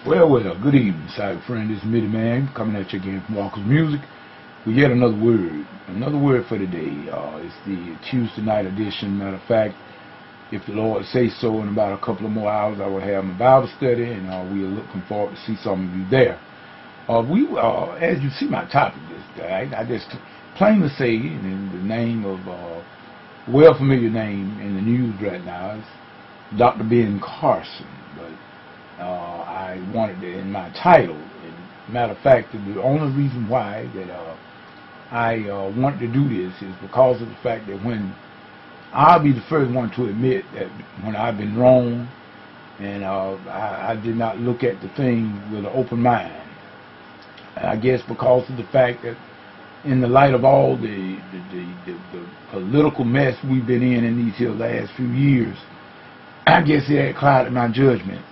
Well, good evening, cyber friend. This is Mitty Man coming at you again from Walker's Music with yet another word for today. It's the Tuesday night edition. Matter of fact, if the Lord say so, in about a couple of more hours, I will have my Bible study, and we are looking forward to see some of you there. As you see my topic this day, I just plainly say in the name of well familiar name in the news right now is Dr. Ben Carson, but I wanted it in my title. And matter of fact, the only reason why that I wanted to do this is because of the fact that when I'll be the first one to admit that when I've been wrong and I did not look at the thing with an open mind. I guess because of the fact that in the light of all the political mess we've been in these here last few years, I guess it had clouded my judgment.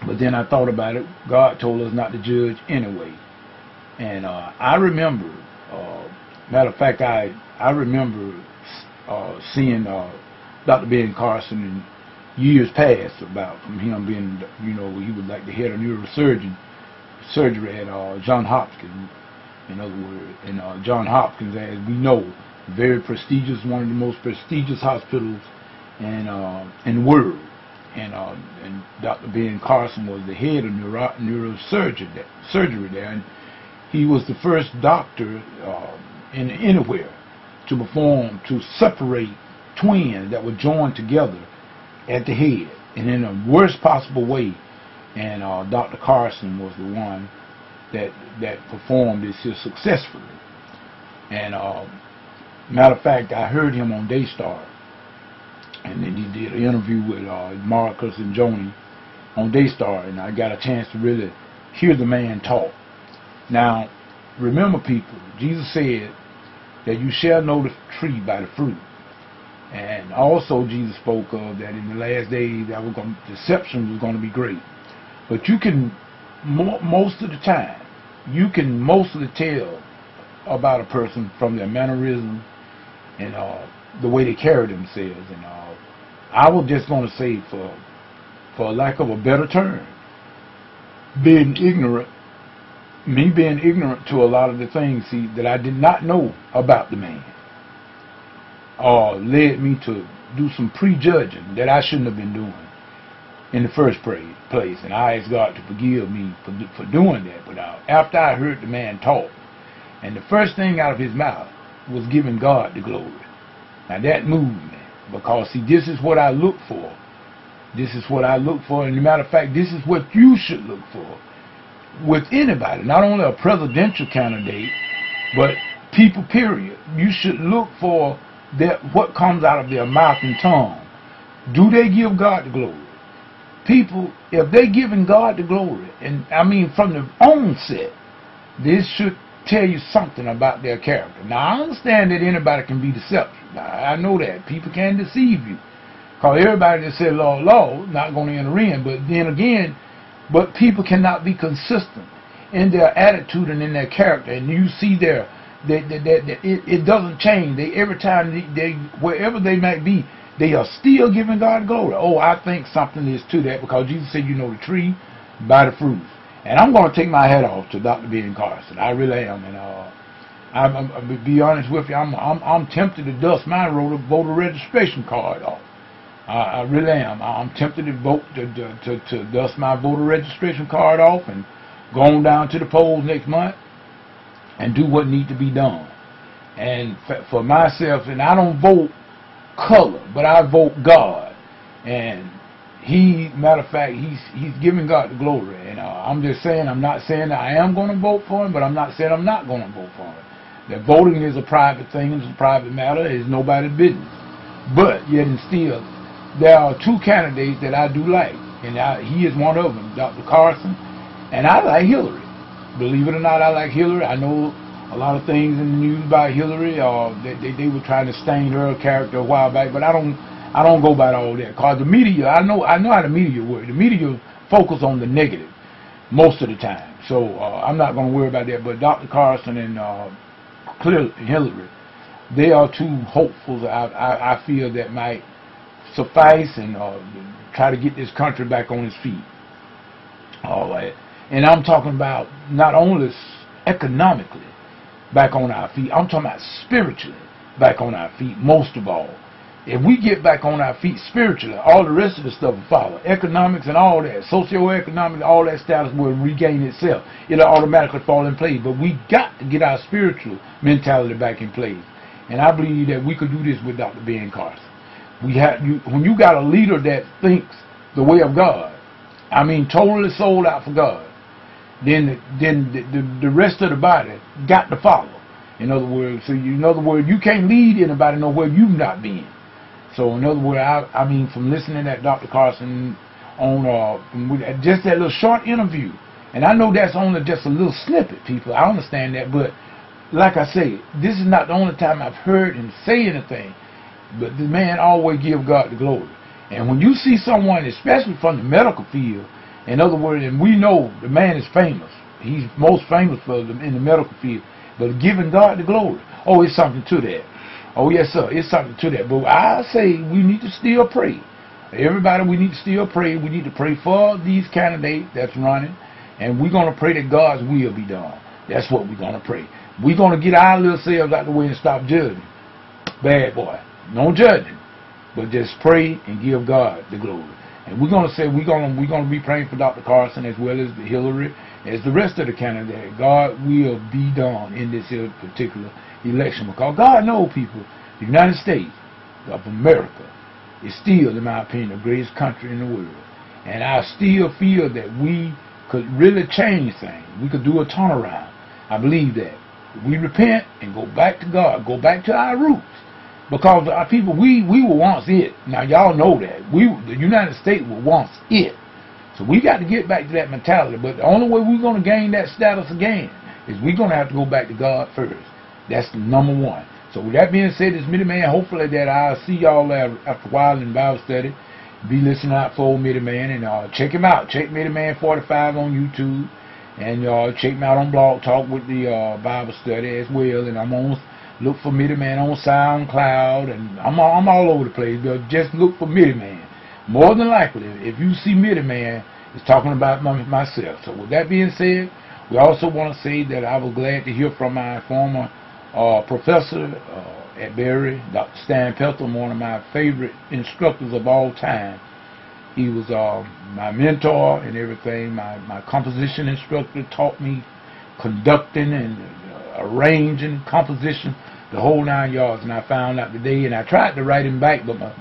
But then I thought about it. God told us not to judge anyway. And I remember, matter of fact, I remember seeing Dr. Ben Carson in years past, about from him being, he was like the head of surgery at Johns Hopkins, in other words. And Johns Hopkins, as we know, very prestigious, one of the most prestigious hospitals in the world. And Dr. Ben Carson was the head of neurosurgery there, and he was the first doctor anywhere to separate twins that were joined together at the head, and in the worst possible way. And Dr. Carson was the one that performed this here successfully. And matter of fact, I heard him on Daystar. And then he did an interview with Marcus and Joni on Daystar, and I got a chance to really hear the man talk. Now, remember, people, Jesus said that you shall know the tree by the fruit. And also Jesus spoke of that in the last days deception was going to be great. But you can, most of the time, you can mostly tell about a person from their mannerism and the way they carry themselves. And I was just going to say, for lack of a better term, being ignorant to a lot of the things, that I did not know about the man, led me to do some prejudging that I shouldn't have been doing in the first place. And I asked God to forgive me for doing that. But after I heard the man talk, and the first thing out of his mouth was giving God the glory. Now that moved me, because see, this is what I look for. This is what I look for, and as a matter of fact, this is what you should look for with anybody, not only a presidential candidate, but people, period. You should look for what comes out of their mouth and tongue. Do they give God the glory? People, if they giving God the glory, and I mean from the onset, this should tell you something about their character. Now, I understand that anybody can be deceptive. Now, I know that. People can deceive you. Because everybody that said, Lord, not going to enter in. But then again, people cannot be consistent in their attitude and in their character. And you see it doesn't change. Every time, wherever they might be, they are still giving God glory. Oh, I think something is to that, because Jesus said, you know the tree by the fruit. And I'm going to take my hat off to Dr. Ben Carson. I really am. And I'm to be honest with you, I'm tempted to dust my voter registration card off. I really am. I'm tempted to dust my voter registration card off and go on down to the polls next month and do what needs to be done. And for myself, and I don't vote color, but I vote God. And matter of fact, he's giving God the glory. And I'm just saying, I'm not saying that I am going to vote for him, but I'm not saying I'm not going to vote for him. That voting is a private thing, it's a private matter, it's nobody's business. But yet and still, there are two candidates that I do like, and he is one of them, Dr. Carson, and I like Hillary. Believe it or not, I like Hillary. I know a lot of things in the news about Hillary. They were trying to stain her character a while back, but I don't go by all that, because the media, I know how the media works. The media focus on the negative most of the time, so I'm not going to worry about that. But Dr. Carson and clearly Hillary, they are two hopefuls I feel that might suffice and try to get this country back on its feet. All right. And I'm talking about not only economically back on our feet, I'm talking about spiritually back on our feet most of all. If we get back on our feet spiritually, all the rest of the stuff will follow. Economics and all that, socioeconomic, all that status will regain itself. It'll automatically fall in place. But we got to get our spiritual mentality back in place. And I believe that we could do this with Dr. Ben Carson. When you got a leader that thinks the way of God, I mean totally sold out for God, then the rest of the body got to follow. In other words, you can't lead anybody nowhere you've not been. So in other words, I mean, from listening to Dr. Carson on just that little short interview, and I know that's only just a little snippet, people. I understand that, but like I say, this is not the only time I've heard him say anything. But the man always give God the glory. And when you see someone, especially from the medical field, in other words, and we know the man is famous. He's most famous for them in the medical field, but giving God the glory. Oh, it's something to that. Oh, yes, sir. It's something to that. But I say we need to still pray. Everybody, we need to still pray. We need to pray for these candidates that's running. And we're going to pray that God's will be done. That's what we're going to pray. We're going to get our little selves out the way and stop judging. Bad boy. No judging. But just pray and give God the glory. And we're going to say we're going to be praying for Dr. Carson as well as Hillary, as the rest of the candidates. God will be done in this particular election, because God knows, people, the United States of America is still, in my opinion, the greatest country in the world. And I still feel that we could really change things. We could do a turnaround. I believe that. We repent and go back to God, go back to our roots. Because our people, we were once it. Now y'all know that. The United States was once it. So we got to get back to that mentality. But the only way we're going to gain that status again is we're going to have to go back to God first. That's the number one. So with that being said, this Mitty Man, hopefully that I'll see y'all after a while in Bible study. Be listening out for old Mitty Man, and check him out. Check Mitty Man 45 on YouTube, and check me out on Blog Talk with the Bible study as well. And I'm on, look for Mitty Man on SoundCloud, and I'm all over the place. But just look for Mitty Man. More than likely, if you see Mitty Man, it's talking about myself. So with that being said, we also want to say that I was glad to hear from my former professor at Berry, Dr. Stan Pelton, one of my favorite instructors of all time. He was my mentor and everything, my composition instructor, taught me conducting and arranging composition, the whole 9 yards. And I found out today, and I tried to write him back, but my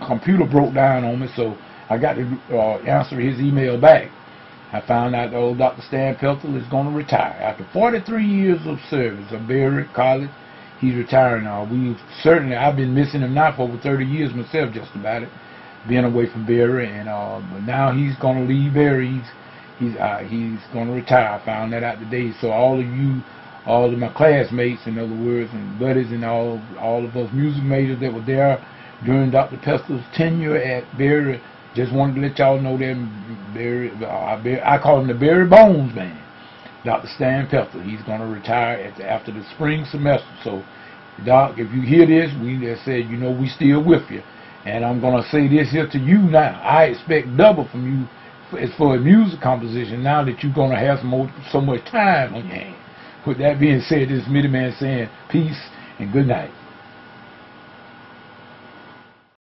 computer broke down on me, so I got to answer his email back. I found out old Dr. Stan Pelton is going to retire. After 43 years of service at Berry College, he's retiring now. I've been missing him now for over 30 years myself, just about it, being away from Berry, and but now he's going to leave Berry. He's going to retire. I found that out today. So all of you, all of my classmates, in other words, and buddies, and all of us music majors that were there during Dr. Pelton's tenure at Berry, just wanted to let y'all know that I call him the Berry Bones Man, Dr. Stan Pelton. He's going to retire after the spring semester. So, Doc, if you hear this, we just said, we still with you. And I'm going to say this here to you now. I expect double from you as for a music composition now that you're going to have so much time on your hands. With that being said, this is Mitty Man saying peace and good night.